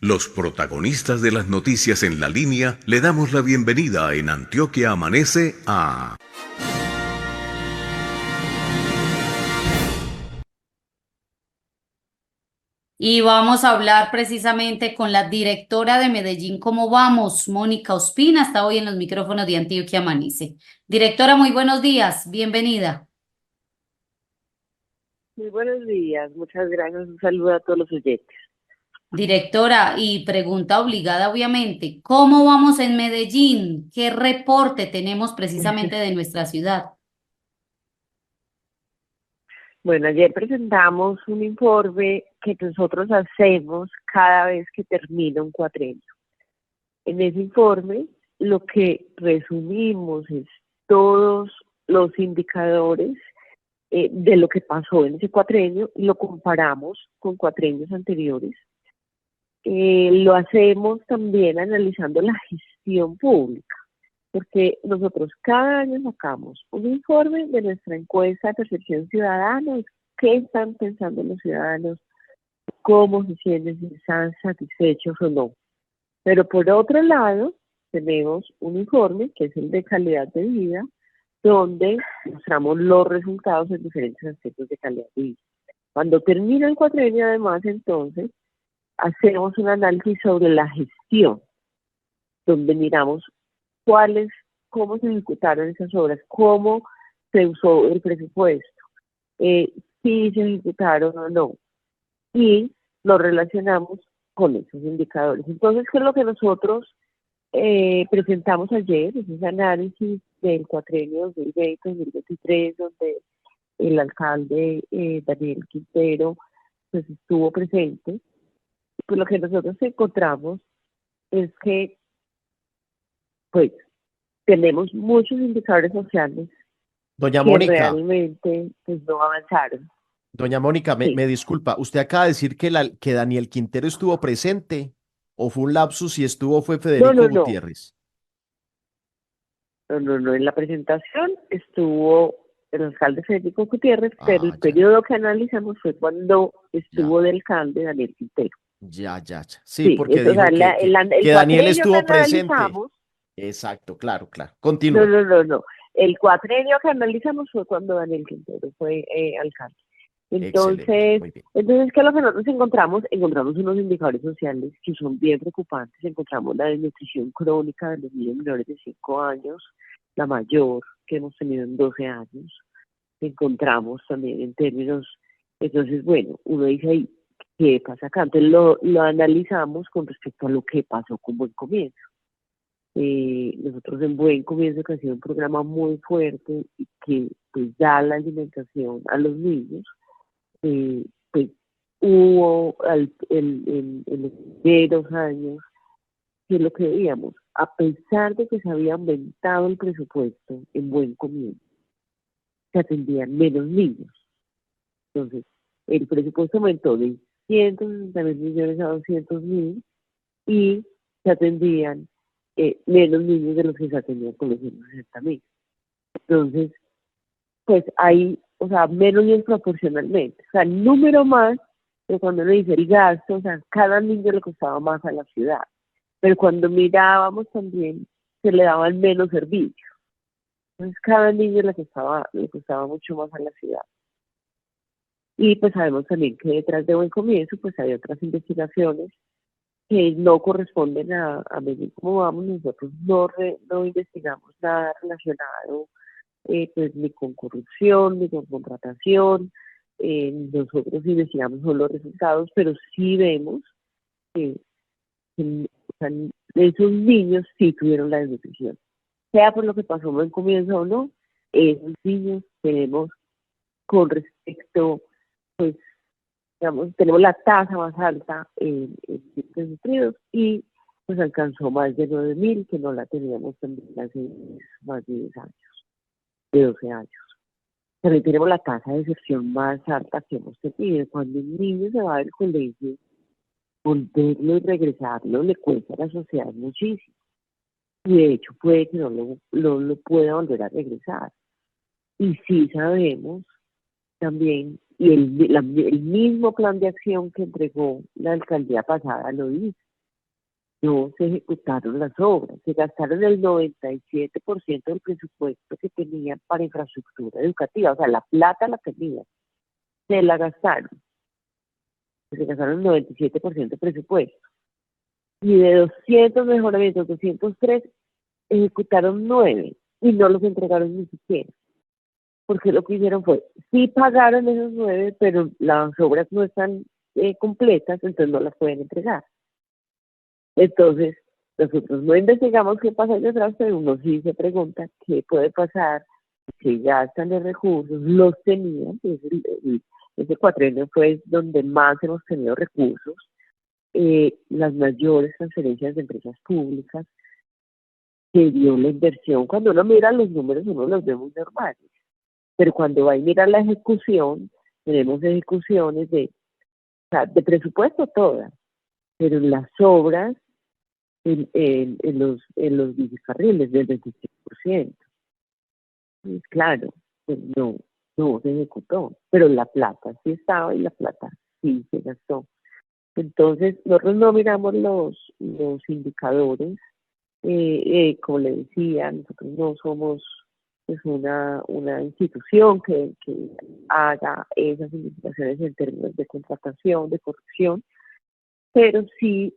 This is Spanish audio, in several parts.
Los protagonistas de las noticias en la línea le damos la bienvenida en Antioquia Amanece a... Y vamos a hablar precisamente con la directora de Medellín. ¿Cómo vamos? Mónica Ospina está hoy en los micrófonos de Antioquia Amanece. Directora, muy buenos días. Bienvenida. Muy buenos días, muchas gracias. Un saludo a todos los oyentes. Directora, y pregunta obligada, obviamente, ¿cómo vamos en Medellín? ¿Qué reporte tenemos precisamente de nuestra ciudad? Bueno, ayer presentamos un informe que nosotros hacemos cada vez que termina un cuatrenio. En ese informe, lo que resumimos es todos los indicadores de lo que pasó en ese cuatrenio y lo comparamos con cuatrenios anteriores. Lo hacemos también analizando la gestión pública, porque nosotros cada año sacamos un informe de nuestra encuesta de percepción ciudadana, qué están pensando los ciudadanos, cómo se sienten, si están satisfechos o no. Pero por otro lado, tenemos un informe que es el de calidad de vida, donde mostramos los resultados en diferentes aspectos de calidad de vida. Cuando termina el cuatrenio, además, entonces, hacemos un análisis sobre la gestión, donde miramos cuáles, cómo se ejecutaron esas obras, cómo se usó el presupuesto, si se ejecutaron o no, y lo relacionamos con esos indicadores. Entonces, ¿qué es lo que nosotros presentamos ayer? Es ese análisis del cuatrenio 2020-2023, donde el alcalde Daniel Quintero pues, estuvo presente. Pues lo que nosotros encontramos es que pues tenemos muchos indicadores sociales Doña que Mónica, realmente pues no avanzaron. doña Mónica, Sí, me disculpa, usted acaba de decir que, que Daniel Quintero estuvo presente, o fue un lapsus y estuvo fue no, Federico no, no, Gutiérrez. no, no, no, en la presentación estuvo el alcalde Federico Gutiérrez, pero Ah, el ya, periodo que analizamos fue cuando ya, estuvo de alcalde Daniel Quintero. ya. Sí, Sí, porque o sea, dijo el que Daniel cuatrenio que estuvo presente. analizamos, Exacto, claro. no, Continúe. no, no, no, el cuatrenio que analizamos fue cuando Daniel Quintero fue alcalde. Excelente, Entonces, muy bien. ¿qué es lo que nosotros encontramos? Encontramos unos indicadores sociales que son bien preocupantes. Encontramos la desnutrición crónica de los niños menores de 5 años, la mayor que hemos tenido en 12 años. Encontramos también en términos, entonces, bueno, uno dice ahí, ¿qué pasa acá? Entonces lo analizamos con respecto a lo que pasó con Buen Comienzo. Nosotros en Buen Comienzo, que ha sido un programa muy fuerte y que pues da la alimentación a los niños, pues hubo en los primeros años que lo que veíamos, a pesar de que se había aumentado el presupuesto en Buen Comienzo, se atendían menos niños. Entonces, el presupuesto aumentó de 160.000 millones a 200.000 y se atendían menos niños de los que se atendían con los 160.000. Entonces, pues hay, o sea, menos niños proporcionalmente. O sea, el número más, pero cuando uno dice el gasto, o sea, cada niño le costaba más a la ciudad. Pero cuando mirábamos también, se le daban menos servicios. Entonces, cada niño le costaba mucho más a la ciudad. Y pues sabemos también que detrás de Buen Comienzo, pues hay otras investigaciones que no corresponden a medir cómo vamos. Nosotros no investigamos nada relacionado pues ni con corrupción, ni con contratación. Nosotros investigamos solo los resultados, pero sí vemos que, o sea, esos niños sí tuvieron la desnutrición. Sea por lo que pasó en comienzo o no, esos niños tenemos con respecto, pues, digamos, tenemos la tasa más alta en desnutridos y pues alcanzó más de 9.000, que no la teníamos también hace más de 10 años, de 12 años. También tenemos la tasa de deserción más alta que hemos tenido. Cuando un niño se va del colegio, volverlo y regresarlo le cuesta a la sociedad muchísimo. Y de hecho puede que no lo pueda volver a regresar. Y sí sabemos también, y el mismo plan de acción que entregó la alcaldía pasada lo dice, no se ejecutaron las obras, se gastaron el 97% del presupuesto que tenían para infraestructura educativa, o sea, la plata la tenían, se la gastaron, se gastaron el 97% del presupuesto. Y de 200 mejoramientos, 203, ejecutaron 9 y no los entregaron ni siquiera. Porque lo que hicieron fue, sí pagaron esos 9, pero las obras no están completas, entonces no las pueden entregar. Entonces, nosotros no investigamos qué pasa detrás, pero uno sí se pregunta qué puede pasar, que gastan los recursos, los tenían, ese cuatrienio fue donde más hemos tenido recursos, las mayores transferencias de empresas públicas, que dio la inversión. Cuando uno mira los números, uno los ve muy normales, pero cuando va a mirar la ejecución, tenemos ejecuciones de presupuesto todas, pero en las obras, en los bicicarriles del 25%. Y claro, pues no se ejecutó, pero la plata sí estaba y la plata sí se gastó. Entonces, nosotros no miramos los indicadores, como le decía, nosotros no somos pues una institución que haga esas investigaciones en términos de contratación, de corrupción, pero sí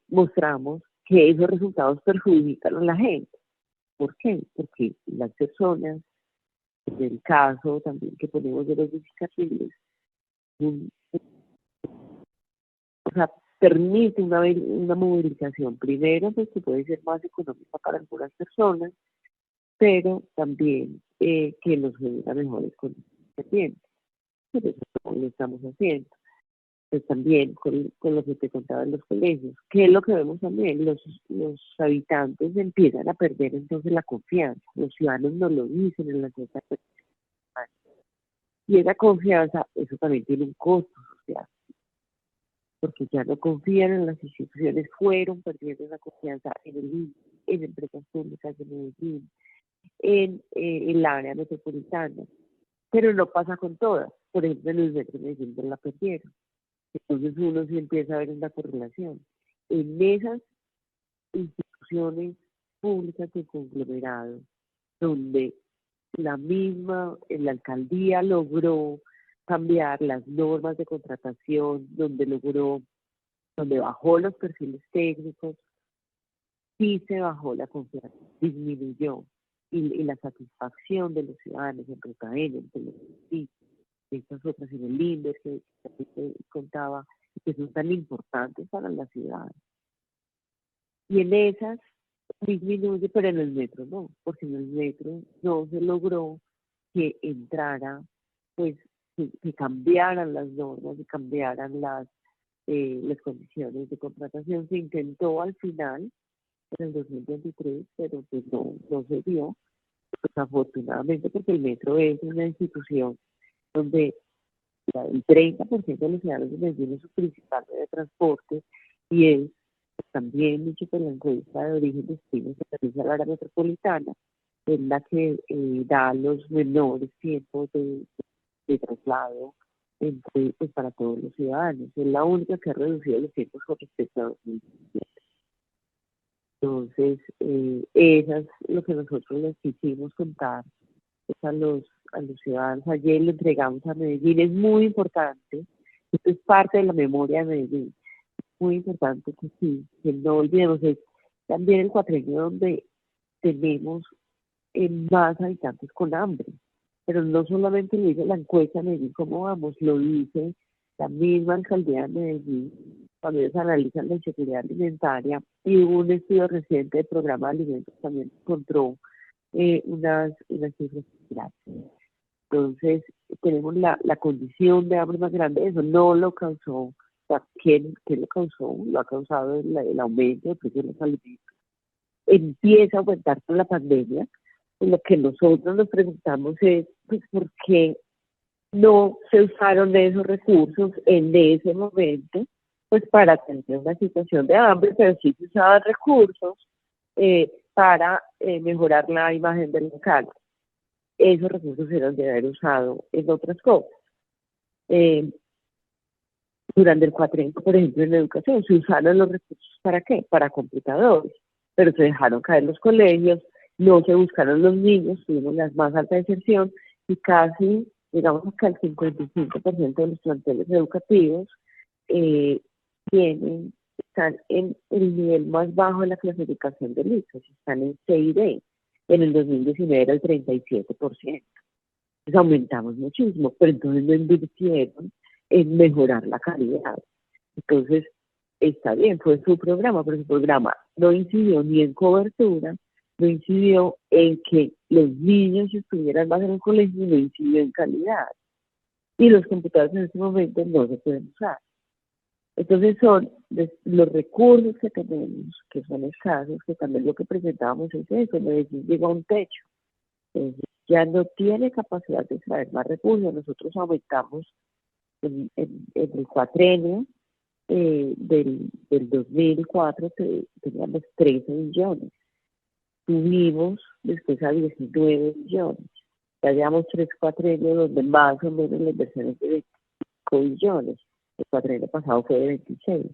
mostramos que esos resultados perjudican a la gente. ¿Por qué? Porque las personas, en el caso también que ponemos de los bicicarriles, o sea, permite una movilización, primero, pues que puede ser más económica para algunas personas, pero también que nos genera mejores condiciones de tiempo. Por eso lo estamos haciendo. Pues también con lo que te contaba en los colegios. ¿Qué es lo que vemos también? Los habitantes empiezan a perder entonces la confianza. Los ciudadanos nos lo dicen en las notas. Y esa confianza, eso también tiene un costo social, porque ya no confían en las instituciones, fueron perdiendo esa confianza en empresas públicas de Medellín, en el área metropolitana, pero no pasa con todas. Por ejemplo, en el metro de Medellín no la perdieron. Entonces uno sí empieza a ver una correlación. En esas instituciones públicas de conglomerado, donde la alcaldía logró cambiar las normas de contratación, donde bajó los perfiles técnicos, sí se bajó la confianza, disminuyó, y la satisfacción de los ciudadanos en Ruta N, en Telefónica, estas otras en el INDER que te contaba, que son tan importantes para la ciudad. Y en esas disminuye, pero en el metro no, porque en el metro no se logró que entrara, pues, que cambiaran las normas y cambiaran las condiciones de contratación. Se intentó al final, en el 2023, pero pues no se dio, pues afortunadamente, porque el metro es una institución donde el 30% de los ciudadanos de Medellín es su principal medio de transporte y es también dicho por la encuesta de origen destino que realiza la área metropolitana, es la que da los menores tiempos de traslado pues, para todos los ciudadanos. Es la única que ha reducido los tiempos con respecto a 2017. Entonces, esas es lo que nosotros les quisimos contar pues, a los ciudadanos. Ayer le entregamos a Medellín, es muy importante, esto es parte de la memoria de Medellín, muy importante que sí, que no olvidemos, es también el cuatrienio donde tenemos más habitantes con hambre, pero no solamente lo dice la encuesta de Medellín, ¿cómo vamos? Lo dice la misma alcaldía de Medellín, cuando ellos analizan la inseguridad alimentaria, y un estudio reciente del programa de alimentos también encontró unas cifras grandes. Entonces, tenemos la condición de hambre más grande, eso no lo causó. ¿Qué lo causó? Lo ha causado el aumento del precio de los alimentos. Empieza a aumentar con la pandemia. Lo que nosotros nos preguntamos es, pues, ¿por qué no se usaron esos recursos en ese momento? Pues para tener una situación de hambre, pero sí se usaban recursos para mejorar la imagen del local. Esos recursos eran de haber usado en otras cosas. Durante el cuatrenio, por ejemplo, en educación, se usaron los recursos ¿para qué? Para computadores, pero se dejaron caer los colegios, no se buscaron los niños, tuvimos la más alta deserción y casi, digamos que el 55% de los planteles educativos eh, están en el nivel más bajo de la clasificación del ICFES, están en C y D. En el 2019 era el 37%. Entonces aumentamos muchísimo, pero entonces no invirtieron en mejorar la calidad. Entonces, está bien, fue su programa, pero su programa no incidió ni en cobertura, no incidió en que los niños estuvieran más en el colegio, no incidió en calidad. Y los computadores en este momento no se pueden usar. Entonces son los recursos que tenemos, que son escasos, que también lo que presentábamos es eso, Medellín llegó a un techo. Entonces, ya no tiene capacidad de extraer más recursos. Nosotros aumentamos en el cuatrenio del 2004, teníamos 13 millones. Subimos después a 19 millones. Ya llevamos 3 cuatrenios donde más o menos la inversión es de 25 millones. El cuatrenio pasado fue de 26.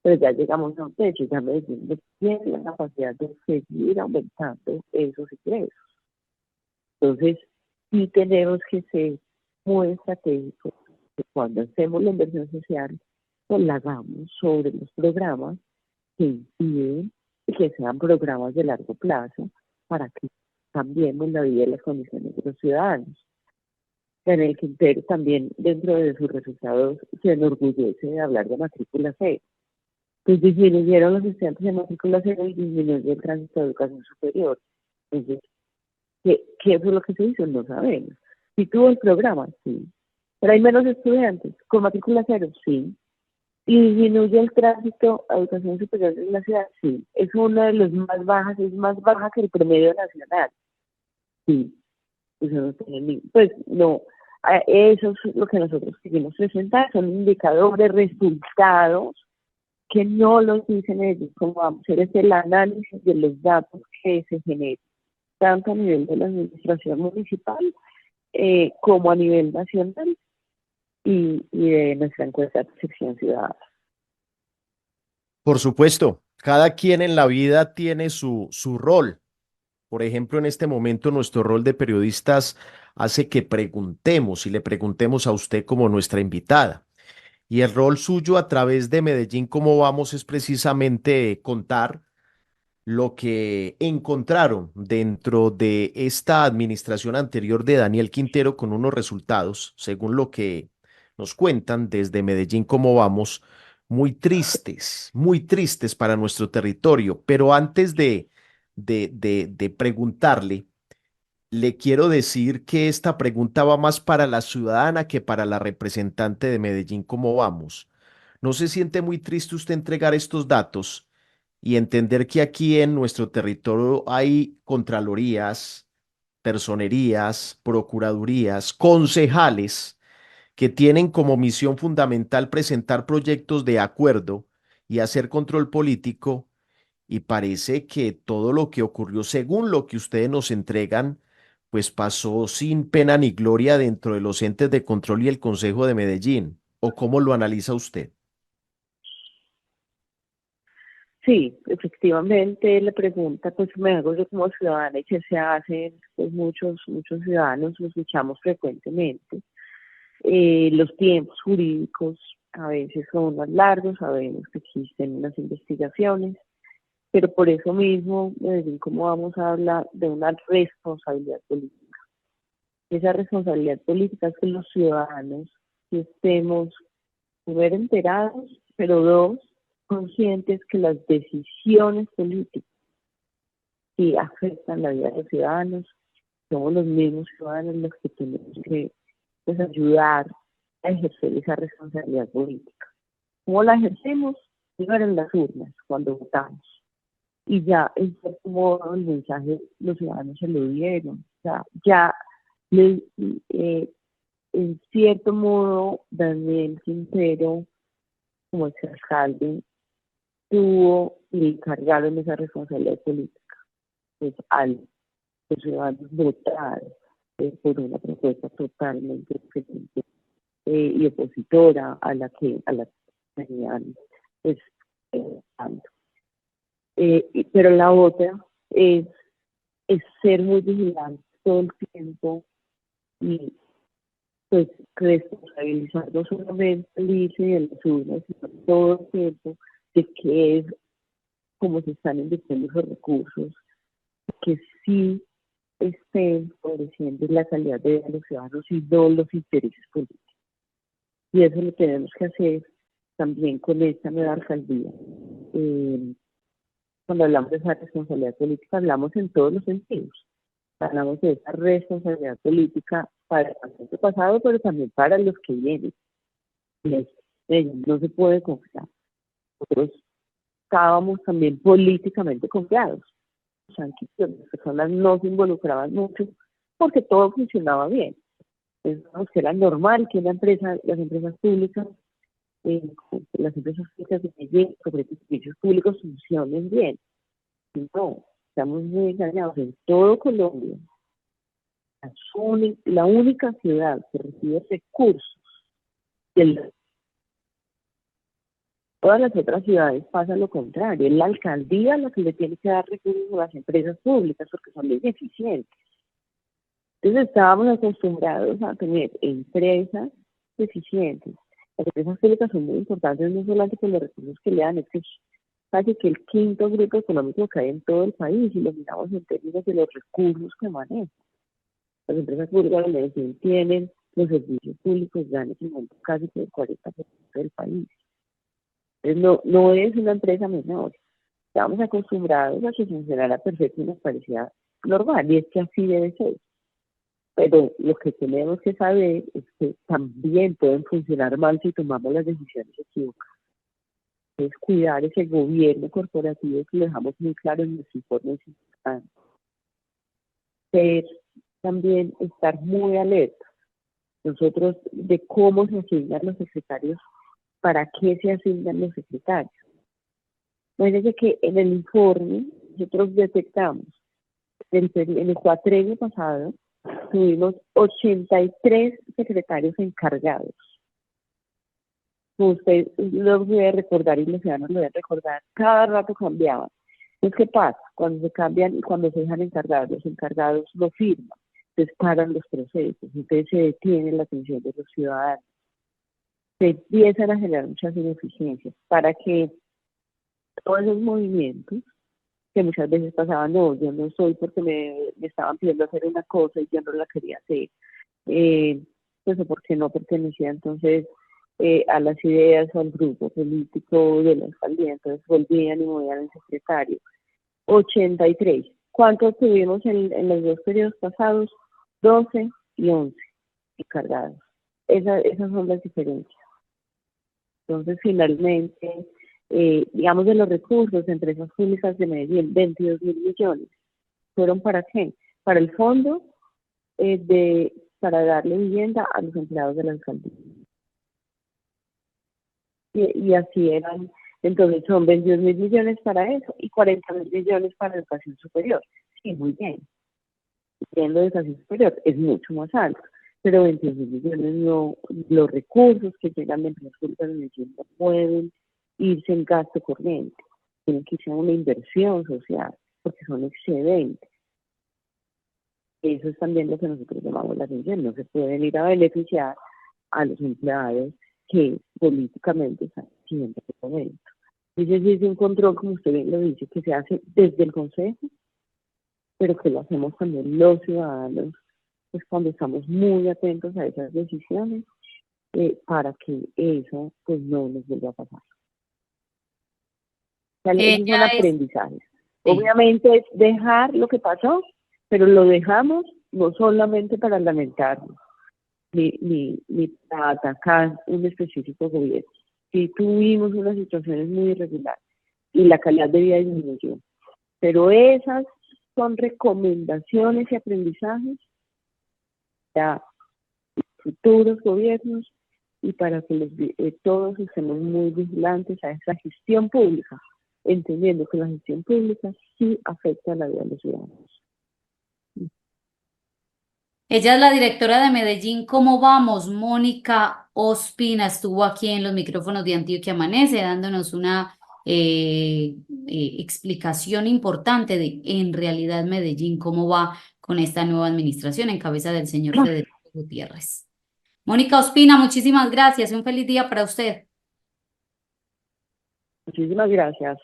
Pero ya llegamos a un techo, ya Medellín no tiene la capacidad de seguir aumentando esos ingresos. Entonces, sí tenemos que ser muy estratégicos que cuando hacemos la inversión social, pues la hagamos sobre los programas que inciden y que sean programas de largo plazo para que cambiemos la vida y las condiciones de los ciudadanos. Daniel Quintero también, dentro de sus resultados, se enorgullece de hablar de matrícula cero. Pues disminuyeron los estudiantes de matrícula cero y disminuyó el tránsito de educación superior. Entonces, ¿qué fue lo que se hizo? No sabemos. Si tuvo el programa, sí. Pero hay menos estudiantes. ¿Con matrícula cero? Sí. ¿Y disminuye el tránsito a educación superior en la ciudad? Sí. ¿Es una de las más bajas? ¿Es más baja que el promedio nacional? Sí. Eso no tiene pues no. Eso es lo que nosotros queremos presentar. Son indicadores, resultados que no los dicen ellos. Como vamos a hacer es el análisis de los datos que se generan, tanto a nivel de la administración municipal como a nivel nacional y de nuestra encuesta de percepción ciudadana. Por supuesto, cada quien en la vida tiene su rol. Por ejemplo, en este momento nuestro rol de periodistas hace que preguntemos y le preguntemos a usted como nuestra invitada. Y el rol suyo a través de Medellín, ¿cómo vamos? Es precisamente contar lo que encontraron dentro de esta administración anterior de Daniel Quintero con unos resultados, según lo que nos cuentan desde Medellín, cómo vamos, muy tristes para nuestro territorio. Pero antes de preguntarle, le quiero decir que esta pregunta va más para la ciudadana que para la representante de Medellín, ¿cómo vamos? ¿No se siente muy triste usted entregar estos datos y entender que aquí en nuestro territorio hay contralorías, personerías, procuradurías, concejales que tienen como misión fundamental presentar proyectos de acuerdo y hacer control político? Y parece que todo lo que ocurrió, según lo que ustedes nos entregan, pues pasó sin pena ni gloria dentro de los entes de control y el Consejo de Medellín. ¿O cómo lo analiza usted? Sí, efectivamente, la pregunta pues me hago yo como ciudadana y que se hacen pues muchos ciudadanos, los escuchamos frecuentemente. Los tiempos jurídicos a veces son más largos, sabemos que existen unas investigaciones, pero por eso mismo, Medellín, como vamos a hablar de una responsabilidad política. Esa responsabilidad política es que los ciudadanos que estemos, primero, enterados, pero dos, conscientes que las decisiones políticas que afectan la vida de los ciudadanos, somos los mismos ciudadanos los que tenemos que pues, ayudar a ejercer esa responsabilidad política. ¿Cómo la ejercemos? Primero en las urnas, cuando votamos. Y ya, en cierto modo, el mensaje los ciudadanos se lo dieron. O sea, ya, en cierto modo, Daniel Quintero, como exalcalde, tuvo y le encargaron esa responsabilidad política. Pues al los ciudadanos votar por una propuesta totalmente diferente y opositora a la venían pues, dando. Pero la otra es ser muy vigilante todo el tiempo y pues responsabilizar no solamente el ICE y el SUNA, sino todo el tiempo de qué es, cómo se están invirtiendo esos recursos, que sí estén favoreciendo la calidad de vida de los ciudadanos y no los intereses políticos. Y eso lo tenemos que hacer también con esta nueva alcaldía. Cuando hablamos de esa responsabilidad política, hablamos en todos los sentidos. Hablamos de esa responsabilidad política para el presente pasado, pero también para los que vienen. No se puede confiar. Nosotros estábamos también políticamente confiados. O sea, que las personas no se involucraban mucho porque todo funcionaba bien. Pensábamos que era normal que las empresas públicas, las empresas públicas de servicios públicos funcionen bien. No, estamos muy engañados. En todo Colombia, la única ciudad que recibe recursos de todas las otras ciudades pasa lo contrario. Es la alcaldía la que le tiene que dar recursos a las empresas públicas porque son ineficientes. Entonces estábamos acostumbrados a tener empresas eficientes. Las empresas públicas son muy importantes no solamente por los recursos que le dan, es que es casi que el quinto grupo económico que hay en todo el país y lo miramos en términos de los recursos que manejan. Las empresas públicas de Medellín tienen los servicios públicos ya en ese momento casi que el 40% del país. Entonces no es una empresa menor. Estamos acostumbrados a que funcionara perfecto y nos parecía normal, y es que así debe ser. Pero lo que tenemos que saber es que también pueden funcionar mal si tomamos las decisiones equivocadas. Es cuidar ese gobierno corporativo que lo dejamos muy claro en los informes importantes. También estar muy alerta nosotros de cómo se asignan los secretarios, para qué se asignan los secretarios. Imagínense que en el informe nosotros detectamos en el cuatrenio pasado tuvimos 83 secretarios encargados. Como usted lo debe recordar y los ciudadanos lo deben recordar, cada rato cambiaban. Entonces, ¿qué pasa? Cuando se cambian y cuando se dejan encargados, los encargados lo firman, se paran los procesos, entonces se detiene la atención de los ciudadanos. Se empiezan a generar muchas ineficiencias para que todos esos movimientos que muchas veces pasaban, no, yo no soy porque me estaban pidiendo hacer una cosa y yo no la quería hacer, pues porque no pertenecía entonces a las ideas o al grupo político de la alcaldía, entonces volvían y movían al secretario. 83. ¿Cuántos tuvimos en los dos periodos pasados? 12 y 11 encargados. Esas son las diferencias. Entonces, finalmente, digamos, de los recursos de empresas públicas de Medellín, 22.000 millones. ¿Fueron para qué? Para el fondo para darle vivienda a los empleados de la alcaldía. Y así eran. Entonces, son 22.000 millones para eso y 40.000 millones para educación superior. Sí, muy bien. Siendo educación superior es mucho más alto, pero 22.000 millones no, los recursos que llegan de empresas públicas de Medellín no pueden irse en gasto corriente, tienen que irse a una inversión social, porque son excedentes. Eso es también lo que nosotros llamamos la atención, no se pueden ir a beneficiar a los empleados que políticamente están haciendo ese momento. Entonces es un control, como usted bien lo dice, que se hace desde el Consejo, pero que lo hacemos también los ciudadanos, pues cuando estamos muy atentos a esas decisiones, para que eso pues no nos vuelva a pasar. O sea, esos son aprendizajes. Sí. Obviamente es dejar lo que pasó, pero lo dejamos no solamente para lamentarnos, ni para atacar un específico gobierno. Sí tuvimos unas situaciones muy irregulares y la calidad de vida disminuyó, pero esas son recomendaciones y aprendizajes para futuros gobiernos y para que todos estemos muy vigilantes a esa gestión pública, entendiendo que la gestión pública sí afecta a la vida de los ciudadanos. Ella es la directora de Medellín. ¿Cómo vamos, Mónica Ospina estuvo aquí en los micrófonos de Antioquia Amanece dándonos una explicación importante de en realidad Medellín cómo va con esta nueva administración en cabeza del señor Federico Gutiérrez. Mónica Ospina, muchísimas gracias. Un feliz día para usted. Muchísimas gracias.